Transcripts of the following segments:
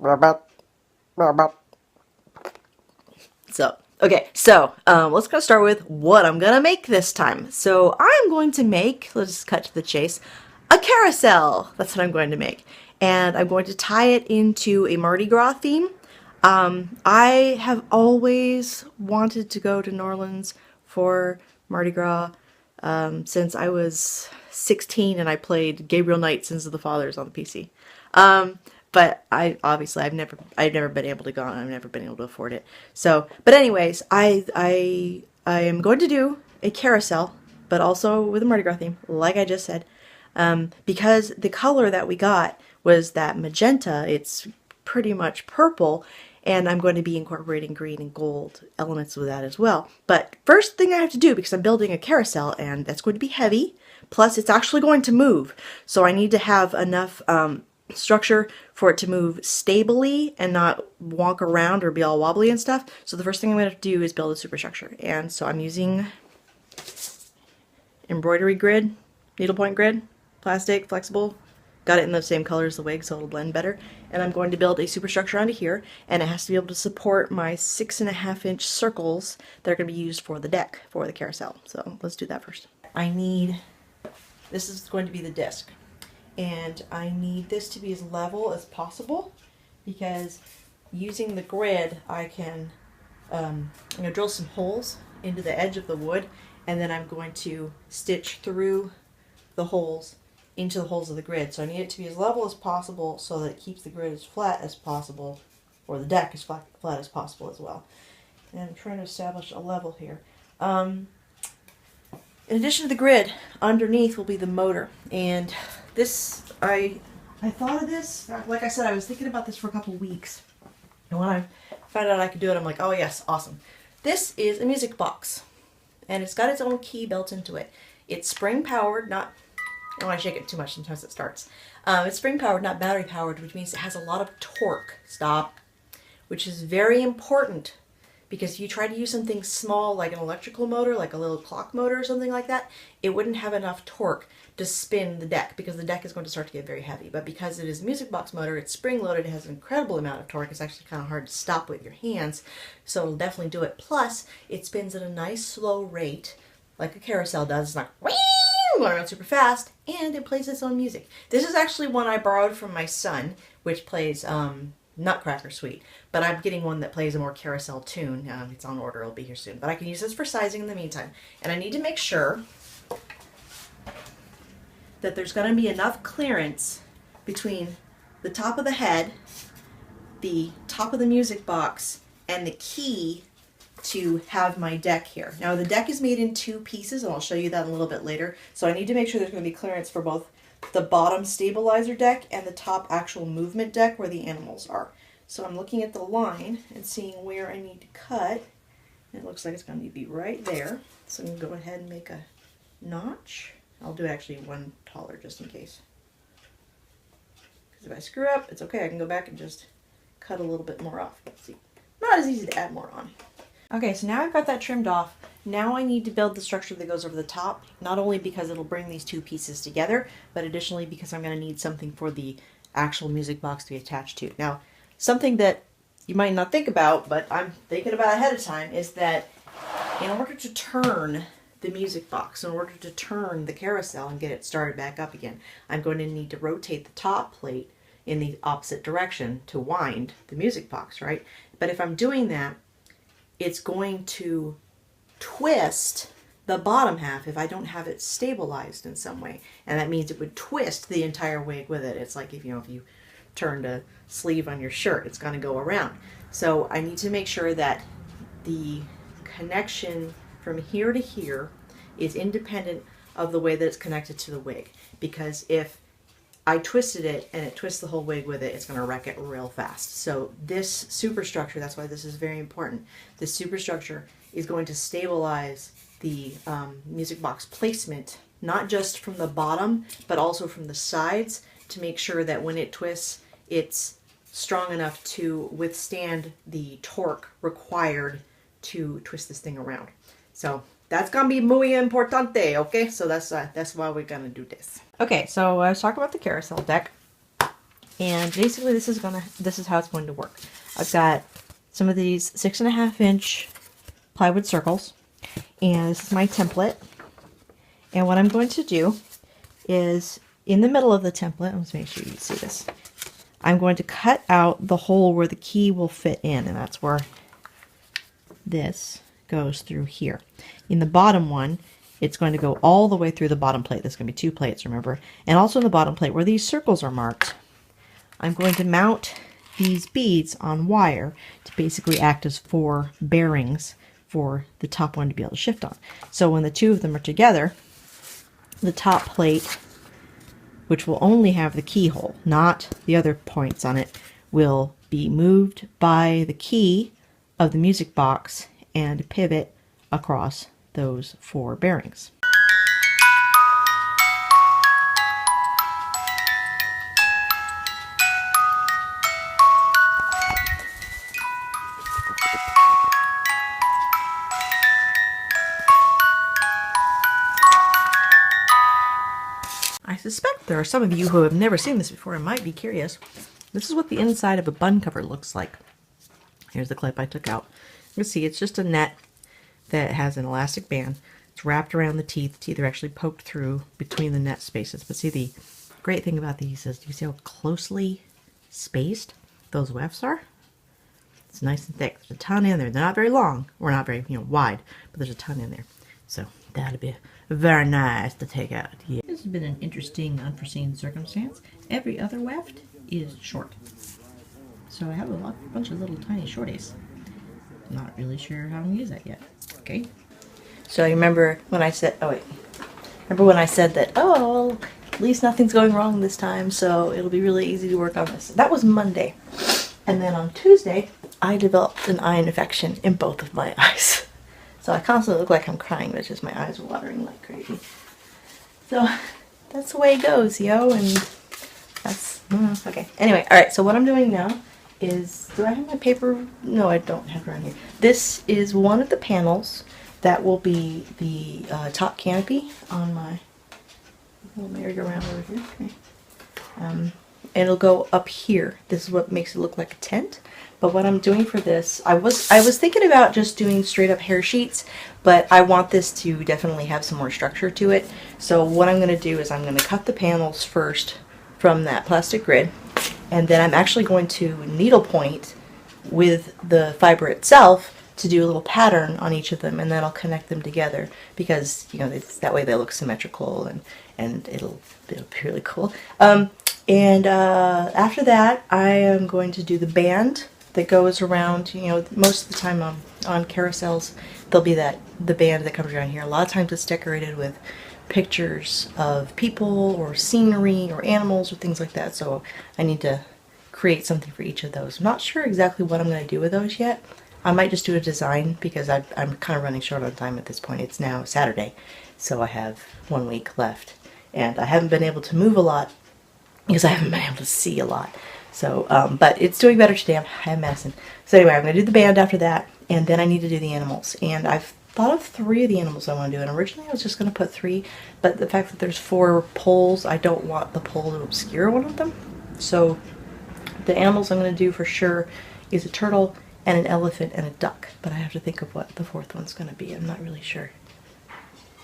Let's go start with what I'm gonna make this time. So I'm going to make, let's just cut to the chase, a carousel. That's what I'm going to make. And I'm going to tie it into a Mardi Gras theme. I have always wanted to go to New Orleans for Mardi Gras since I was 16 and I played Gabriel Knight Sins of the Fathers on the PC. But I've never been able to go and I've never been able to afford it. So, but anyways, I am going to do a carousel, but also with a Mardi Gras theme, like I just said, because the color that we got was that magenta. It's pretty much purple, and I'm going to be incorporating green and gold elements with that as well. But first thing I have to do, because I'm building a carousel and that's going to be heavy, plus it's actually going to move, so I need to have enough structure for it to move stably and not wonk around or be all wobbly and stuff. So the first thing I'm going to have to do is build a superstructure. And so I'm using embroidery grid, needlepoint grid, plastic, flexible. Got it in the same color as the wig so it'll blend better. And I'm going to build a superstructure onto here, and it has to be able to support my 6.5-inch circles that are going to be used for the deck, for the carousel. So let's do that first. This is going to be the disc. And I need this to be as level as possible, because using the grid I'm going to drill some holes into the edge of the wood, and then I'm going to stitch through the holes into the holes of the grid. So I need it to be as level as possible so that it keeps the grid as flat as possible, or the deck as flat as possible as well. And I'm trying to establish a level here. In addition to the grid, underneath will be the motor. And this, I thought of this, like I said, I was thinking about this for a couple weeks. And when I found out I could do it, I'm like, oh yes, awesome. This is a music box. And it's got its own key built into it. It's spring powered, not, when I shake it too much, sometimes it starts. It's spring powered, not battery powered, which means it has a lot of torque. Stop. Which is very important, because if you try to use something small like an electrical motor, like a little clock motor or something like that, it wouldn't have enough torque to spin the deck, because the deck is going to start to get very heavy. But because it is a music box motor, it's spring loaded, it has an incredible amount of torque. It's actually kind of hard to stop with your hands, so it'll definitely do it. Plus, it spins at a nice slow rate, like a carousel does. It's not going around super fast, and it plays its own music. This is actually one I borrowed from my son, which plays Nutcracker Suite, but I'm getting one that plays a more carousel tune. It's on order, it'll be here soon, but I can use this for sizing in the meantime. And I need to make sure that there's going to be enough clearance between the top of the head, the top of the music box, and the key to have my deck here. Now the deck is made in 2 pieces, and I'll show you that a little bit later, so I need to make sure there's going to be clearance for both the bottom stabilizer deck and the top actual movement deck where the animals are. So I'm looking at the line and seeing where I need to cut. It looks like it's going to be right there. So I'm going to go ahead and make a notch. I'll do actually one taller just in case. Because if I screw up, it's okay. I can go back and just cut a little bit more off. Let's see. Not as easy to add more on. Okay, so now I've got that trimmed off. Now I need to build the structure that goes over the top, not only because it'll bring these 2 pieces together, but additionally because I'm going to need something for the actual music box to be attached to. Now, something that you might not think about, but I'm thinking about ahead of time, is that in order to turn the music box, in order to turn the carousel and get it started back up again, I'm going to need to rotate the top plate in the opposite direction to wind the music box, right? But if I'm doing that, it's going to twist the bottom half if I don't have it stabilized in some way. And that means it would twist the entire wig with it. It's like if you turned a sleeve on your shirt, it's going to go around. So I need to make sure that the connection from here to here is independent of the way that it's connected to the wig. Because if I twisted it and it twists the whole wig with it, it's going to wreck it real fast. So this superstructure, that's why this is very important, this superstructure is going to stabilize the music box placement, not just from the bottom, but also from the sides, to make sure that when it twists, it's strong enough to withstand the torque required to twist this thing around. So that's gonna be muy importante, okay? So that's why we're gonna do this. Okay, so I was talking about the carousel deck. And basically this is how it's going to work. I've got some of these 6.5-inch plywood circles, and this is my template. And what I'm going to do is, in the middle of the template, let's make sure you see this, I'm going to cut out the hole where the key will fit in, and that's where this goes through here. In the bottom one, it's going to go all the way through the bottom plate. There's going to be 2 plates, remember? And also in the bottom plate where these circles are marked, I'm going to mount these beads on wire to basically act as 4 bearings for the top one to be able to shift on. So when the 2 of them are together, the top plate, which will only have the keyhole, not the other points on it, will be moved by the key of the music box and pivot across those 4 bearings. I suspect there are some of you who have never seen this before and might be curious. This is what the inside of a bun cover looks like. Here's the clip I took out. You can see it's just a net that has an elastic band. It's wrapped around the teeth. The teeth are actually poked through between the net spaces. But see, the great thing about these is, do you see how closely spaced those wefts are? It's nice and thick. There's a ton in there. They're not very long, or not very wide, but there's a ton in there. So that'll be very nice to take out. Yeah. This has been an interesting, unforeseen circumstance. Every other weft is short. So I have a bunch of little tiny shorties. Not really sure how I'm gonna use that yet. Okay. So you remember when I said, remember when I said that, oh, at least nothing's going wrong this time, so it'll be really easy to work on this. That was Monday. And then on Tuesday, I developed an eye infection in both of my eyes. So I constantly look like I'm crying, but it's just my eyes are watering like crazy. So that's the way it goes, yo, and that's, okay. Anyway, alright, so what I'm doing now is, do I have my paper? No, I don't have it around here. This is one of the panels that will be the top canopy on my little merry-go-round over here. Okay. It'll go up here. This is what makes it look like a tent. But what I'm doing for this, I was thinking about just doing straight up hair sheets, but I want this to definitely have some more structure to it. So what I'm going to do is I'm going to cut the panels first from that plastic grid, and then I'm actually going to needlepoint with the fiber itself to do a little pattern on each of them, and then I'll connect them together because, you know, that way they look symmetrical, and it'll be really cool. And after that, I am going to do the band that goes around. You know, most of the time on carousels, there'll be the band that comes around here. A lot of times it's decorated with pictures of people or scenery or animals or things like that. So I need to create something for each of those. I'm not sure exactly what I'm going to do with those yet. I might just do a design because I'm kind of running short on time at this point. It's now Saturday, so I have 1 week left. And I haven't been able to move a lot because I haven't been able to see a lot. So, but it's doing better today. I have medicine. So anyway, I'm going to do the band after that, and then I need to do the animals. And I've thought of 3 of the animals I want to do, and originally I was just going to put 3, but the fact that there's 4 poles, I don't want the pole to obscure one of them. So the animals I'm going to do for sure is a turtle and an elephant and a duck, but I have to think of what the 4th one's going to be. I'm not really sure.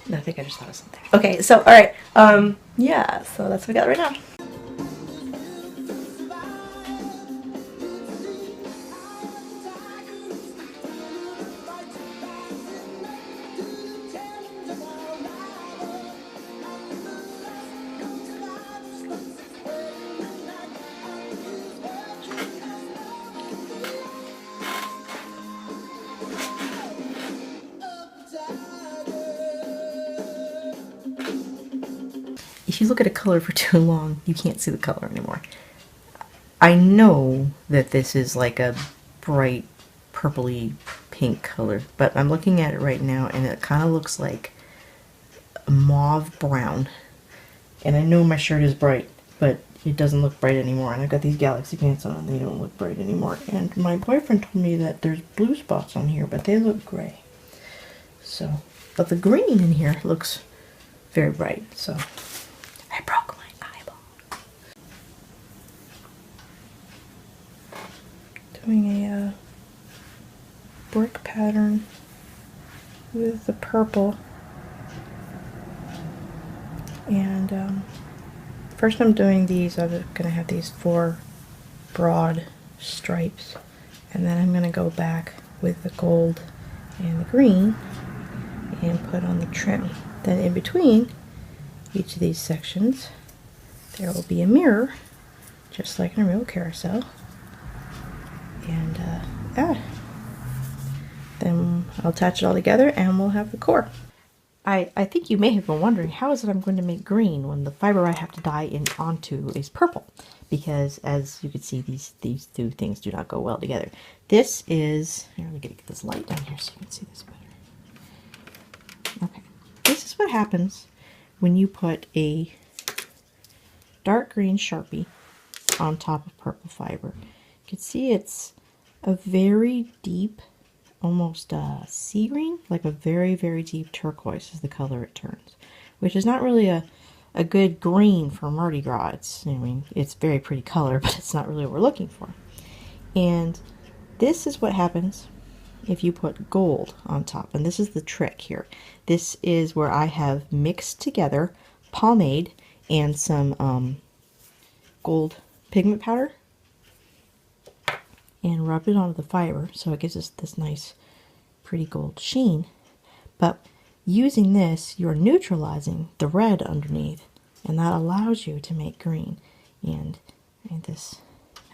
No, I think I just thought of something. Okay, so alright, yeah, so that's what we got right now. If you look at a color for too long, you can't see the color anymore. I know that this is like a bright purpley pink color, but I'm looking at it right now and it kind of looks like a mauve brown. And I know my shirt is bright, but it doesn't look bright anymore. And I've got these galaxy pants on and they don't look bright anymore. And my boyfriend told me that there's blue spots on here, but they look gray. So, but the green in here looks very bright, so I broke my eyeball. doing a brick pattern with the purple. And first I'm doing these, I'm going to have these 4 broad stripes, and then I'm going to go back with the gold and the green and put on the trim. Then in between each of these sections there will be a mirror, just like in a real carousel. And then I'll attach it all together and we'll have the core. I think you may have been wondering, how is it I'm going to make green when the fiber I have to dye onto is purple? Because as you can see, these two things do not go well together. This is, here, let me get this light down here so you can see this better. Okay, this is what happens when you put a dark green Sharpie on top of purple fiber. You can see it's a very deep, almost sea green, like a very, very deep turquoise is the color it turns, which is not really a good green for Mardi Gras. It's, I mean, it's very pretty color, but it's not really what we're looking for. And this is what happens if you put gold on top, and this is the trick here. This is where I have mixed together pomade and some gold pigment powder and rubbed it onto the fiber, so it gives us this nice pretty gold sheen. But using this, you're neutralizing the red underneath, and that allows you to make green. And this,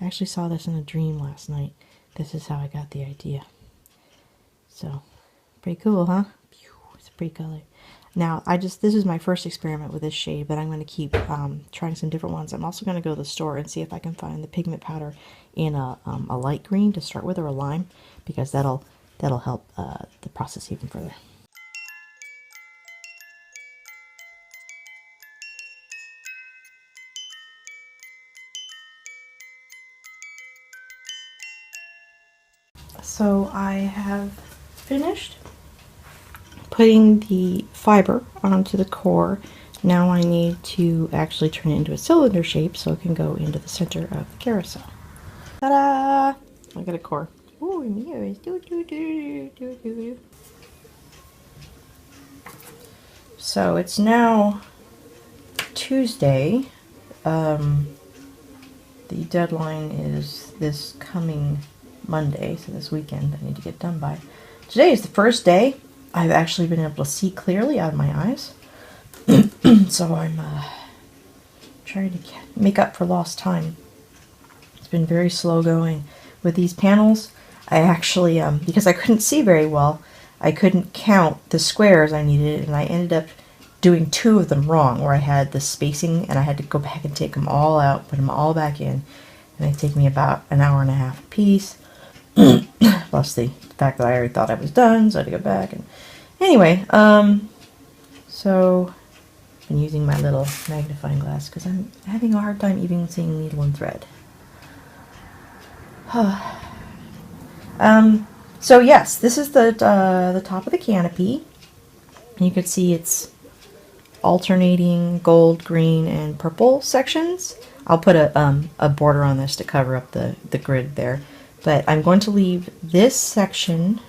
I actually saw this in a dream last night. This is how I got the idea. So pretty cool, huh? It's a pretty color. Now this is my first experiment with this shade, but I'm going to keep trying some different ones. I'm also going to go to the store and see if I can find the pigment powder in a light green to start with, or a lime, because that'll help the process even further. So I have finished putting the fiber onto the core. Now I need to actually turn it into a cylinder shape so it can go into the center of the carousel. Ta-da! I got a core. Ooh, mirrors. So it's now Tuesday. The deadline is this coming Monday, so this weekend I need to get done by. Today is the first day I've actually been able to see clearly out of my eyes. So I'm trying to make up for lost time. It's been very slow going with these panels. I actually, because I couldn't see very well, I couldn't count the squares I needed, and I ended up doing 2 of them wrong, where I had the spacing and I had to go back and take them all out, put them all back in, and they take me about an hour and a half a piece. Plus the fact that I already thought I was done, so I had to go back. And anyway, so I've been using my little magnifying glass because I'm having a hard time even seeing needle and thread. So yes, this is the top of the canopy. You can see it's alternating gold, green, and purple sections. I'll put a border on this to cover up the grid there. But I'm going to leave this section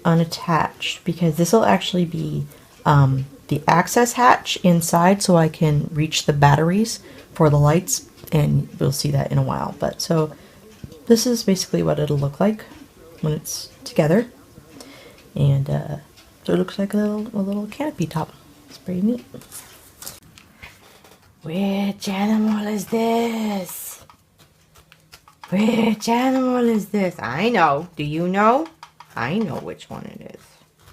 unattached because this will actually be the access hatch inside, so I can reach the batteries for the lights, and we'll see that in a while. But so this is basically what it'll look like when it's together, and so it looks like a little canopy top. It's pretty neat. Which animal is this? Which animal is this? I know. Do you know? I know which one it is.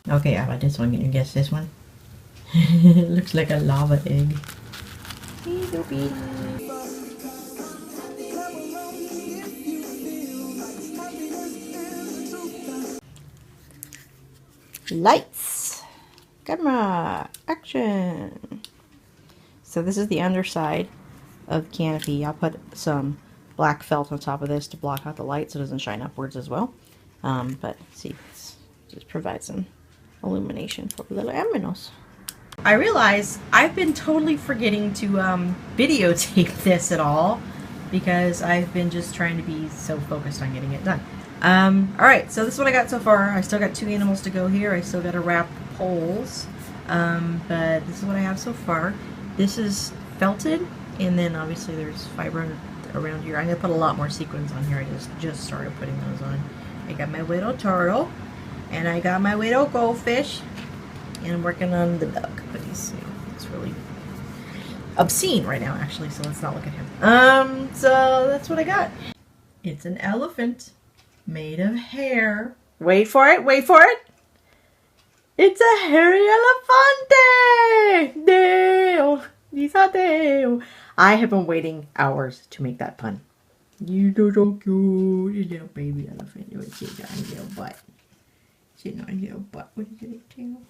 Okay, how about this one? Can you guess this one? It looks like a lava egg. Lights. Camera. Action. So this is the underside of the canopy. I'll put some black felt on top of this to block out the light so it doesn't shine upwards as well. But see, just provide some illumination for the little aminos. I realize I've been totally forgetting to videotape this at all. because I've been just trying to be so focused on getting it done. Alright, so this is what I got so far. I still got 2 animals to go here. I still got to wrap the poles. But this is what I have so far. This is felted, and then obviously there's fiber around here. I'm going to put a lot more sequins on here. I just started putting those on. I got my widow turtle, and I got my widow goldfish, and I'm working on the duck. But it's really obscene right now, actually, so let's not look at him. So that's what I got. It's an elephant made of hair. Wait for it, wait for it. It's a hairy elefante! Deo! Lisa Deo! I have been waiting hours to make that pun. You're so cute, you little baby elephant. You would sit on your little butt. Sitting on your little butt with your little tail.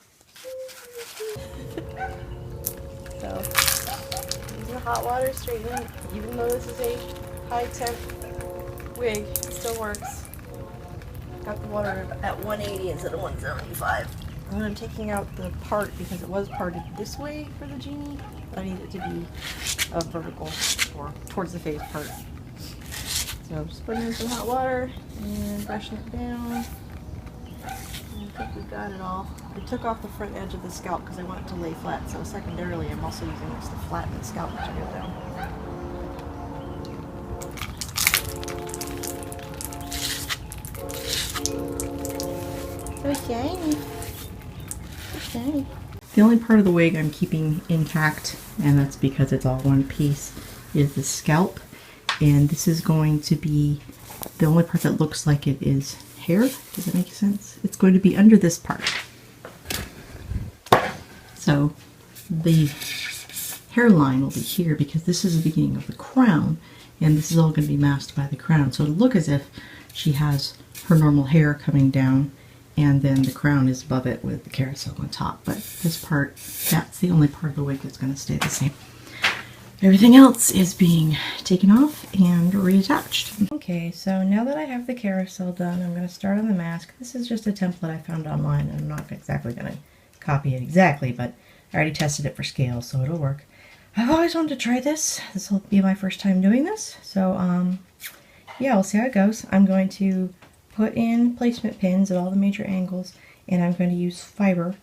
So, using hot water straightening, even though this is a high temp wig, it still works. Got the water at 180 instead of 175. And I'm taking out the part because it was parted this way for the genie. I need it to be a vertical or towards the face part. So I'm just putting in some hot water and brushing it down. I think we've got it all. I took off the front edge of the scalp because I want it to lay flat. So secondarily, I'm also using this to flatten the scalp to go down. So shiny. So shiny. The only part of the wig I'm keeping intact, and that's because it's all one piece, is the scalp. And this is going to be the only part that looks like it is hair. Does that make sense? It's going to be under this part. So the hairline will be here because this is the beginning of the crown, and this is all going to be masked by the crown. So it'll look as if she has her normal hair coming down, and then the crown is above it with the carousel on top. But this part, that's the only part of the wig that's going to stay the same. Everything else is being taken off and reattached. Okay, so now that I have the carousel done, I'm going to start on the mask. This is just a template I found online, and I'm not exactly going to copy it exactly, but I already tested it for scale, so it'll work. I've always wanted to try this. This will be my first time doing this, so yeah, we'll see how it goes. I'm going to put in placement pins at all the major angles, and I'm going to use fiber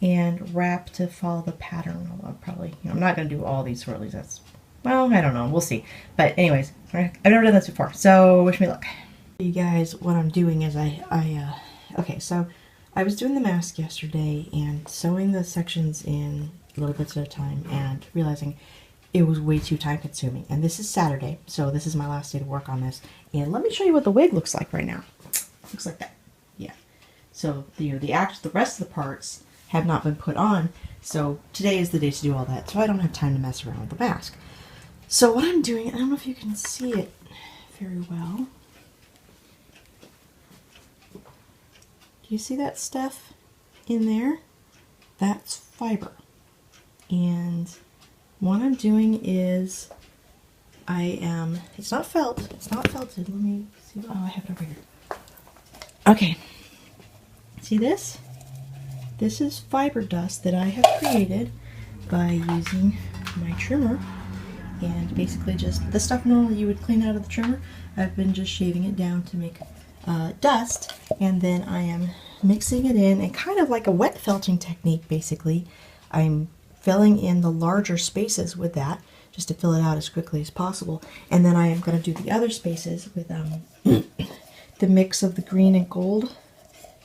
and wrap to follow the pattern. Although probably, I'm not going to do all these swirlies. That's, well, I don't know. We'll see. But anyways, I've never done this before, so wish me luck. You guys, what I'm doing is okay, so I was doing the mask yesterday and sewing the sections in little bits at a time and realizing it was way too time consuming. And this is Saturday, so this is my last day to work on this. And let me show you what the wig looks like right now. Looks like that. Yeah. So the rest of the parts have not been put on, so today is the day to do all that. So I don't have time to mess around with the mask. So what I'm doing, I don't know if you can see it very well. Do you see that stuff in there? That's fiber. And what I'm doing is it's not felt, it's not felted. Let me see. Oh, I have it over here. Okay. See this? This is fiber dust that I have created by using my trimmer, and basically just the stuff normally you would clean out of the trimmer, I've been just shaving it down to make dust, and then I am mixing it in, and kind of like a wet felting technique basically. I'm filling in the larger spaces with that just to fill it out as quickly as possible, and then I am going to do the other spaces with the mix of the green and gold.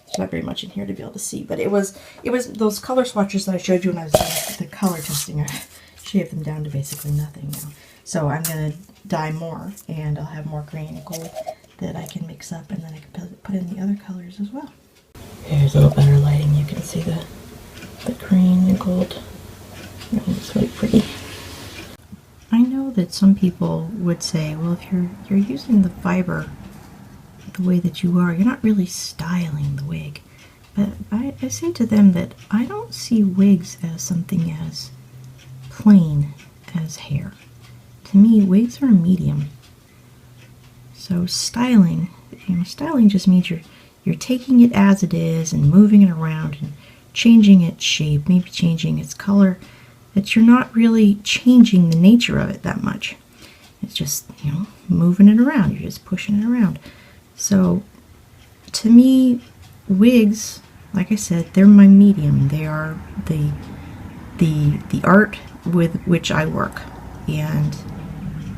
There's not very much in here to be able to see, but it was those color swatches that I showed you when I was doing the color testing. I shaved them down to basically nothing now. So I'm going to dye more, and I'll have more green and gold that I can mix up, and then I can put in the other colors as well. Here's a little better lighting. You can see the green and gold. It's really pretty. I know that some people would say, well, if you're using the fiber the way that you are, you're not really styling the wig. But I say to them that I don't see wigs as something as plain as hair. To me, wigs are a medium. So styling, styling just means you're taking it as it is and moving it around and changing its shape, maybe changing its color, that you're not really changing the nature of it that much. It's just, you know, moving it around. You're just pushing it around. So to me, wigs, like I said, they're my medium. They are the art with which I work. And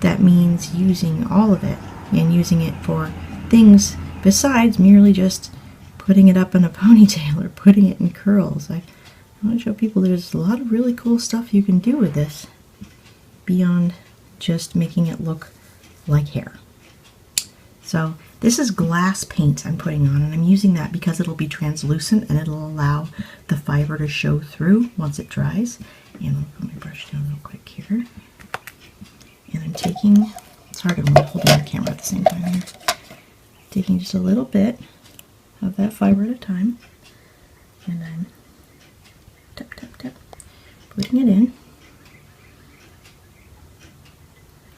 that means using all of it and using it for things besides merely just putting it up in a ponytail or putting it in curls. I want to show people there's a lot of really cool stuff you can do with this beyond just making it look like hair. So this is glass paint I'm putting on, and I'm using that because it'll be translucent and it'll allow the fiber to show through once it dries. And I'll put my brush down real quick here. And I'm taking, it's hard to hold the camera at the same time here. Taking just a little bit of that fiber at a time, and I'm tap, tap, tap, putting it in.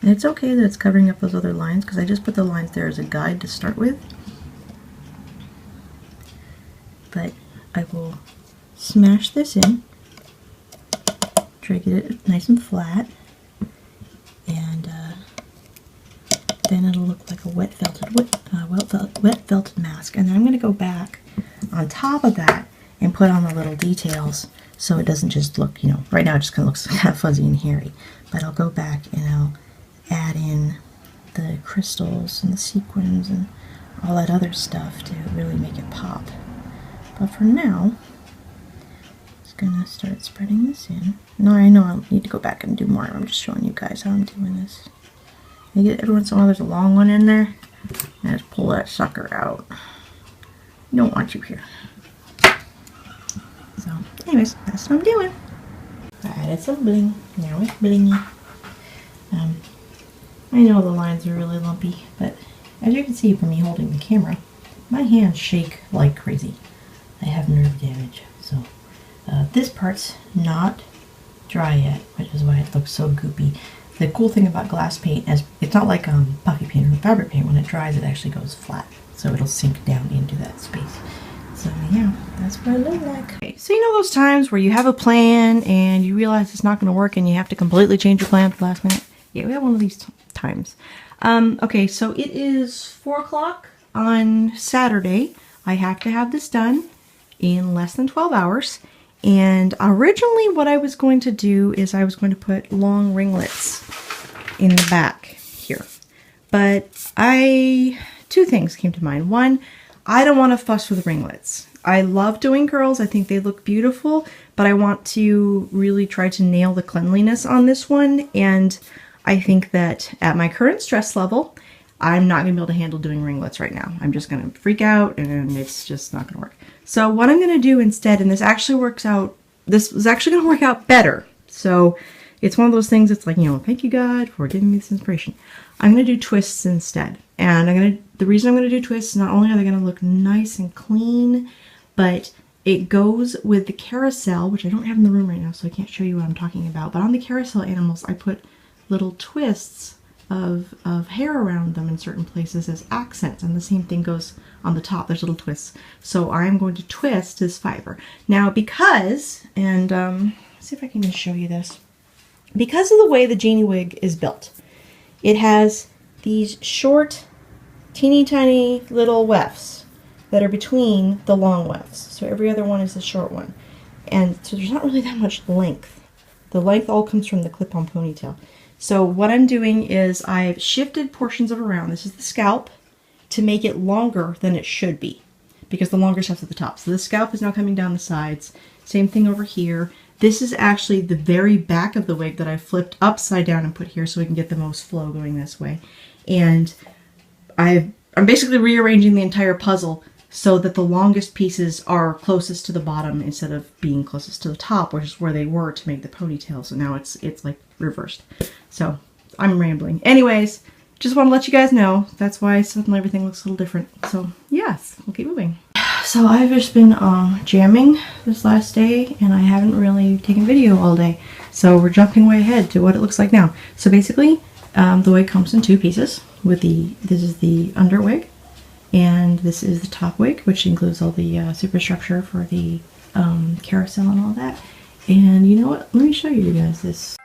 And it's okay that it's covering up those other lines because I just put the lines there as a guide to start with. But I will smash this in, try to get it nice and flat, and then it'll look like a wet felted mask. And then I'm going to go back on top of that and put on the little details so it doesn't just look, you know, right now it just kind of looks kind of fuzzy and hairy. But I'll go back and I'll add in the crystals and the sequins and all that other stuff to really make it pop. But for now, I'm just going to start spreading this in. No, I know I'll need to go back and do more. I'm just showing you guys how I'm doing this. You get every once in a while there's a long one in there, and I just pull that sucker out. Don't want you here. So, anyways, that's what I'm doing. I added some bling. Now it's blingy. I know the lines are really lumpy, but as you can see from me holding the camera, my hands shake like crazy. I have nerve damage, so this part's not dry yet, which is why it looks so goopy. The cool thing about glass paint is it's not like puffy paint or fabric paint. When it dries, it actually goes flat, so it'll sink down into that space. So yeah, that's what I look like. Okay, so you know those times where you have a plan and you realize it's not going to work and you have to completely change your plan at the last minute? Yeah, we have one of these times. Okay, so it is 4 o'clock on Saturday. I have to have this done in less than 12 hours. And originally what I was going to do is I was going to put long ringlets in the back here. But two things came to mind. One, I don't want to fuss with ringlets. I love doing curls. I think they look beautiful, but I want to really try to nail the cleanliness on this one. And I think that at my current stress level, I'm not going to be able to handle doing ringlets right now. I'm just going to freak out and it's just not going to work. So what I'm going to do instead, and this is actually going to work out better. So it's one of those things that's like, you know, thank you God for giving me this inspiration. I'm going to do twists instead. And the reason I'm going to do twists, not only are they going to look nice and clean, but it goes with the carousel, which I don't have in the room right now, so I can't show you what I'm talking about. But on the carousel animals, I put little twists of hair around them in certain places as accents, and the same thing goes on the top. There's little twists. So I'm going to twist this fiber. Now because, and see if I can just show you this. Because of the way the Genie wig is built, it has these short, teeny tiny little wefts that are between the long wefts. So every other one is the short one. And so there's not really that much length. The length all comes from the clip-on ponytail. So what I'm doing is I've shifted portions of around. This is the scalp to make it longer than it should be because the longer stuff's at the top. So the scalp is now coming down the sides. Same thing over here. This is actually the very back of the wig that I flipped upside down and put here so we can get the most flow going this way. And I'm basically rearranging the entire puzzle so that the longest pieces are closest to the bottom instead of being closest to the top, which is where they were to make the ponytail. So now it's like reversed. So I'm rambling. Anyways, just want to let you guys know that's why suddenly everything looks a little different. So yes, we'll keep moving. So I've just been jamming this last day and I haven't really taken video all day. So we're jumping way ahead to what it looks like now. So basically the wig comes in two pieces with this is the under wig and this is the top wig, which includes all the superstructure for the carousel and all that. And you know what? Let me show you guys this.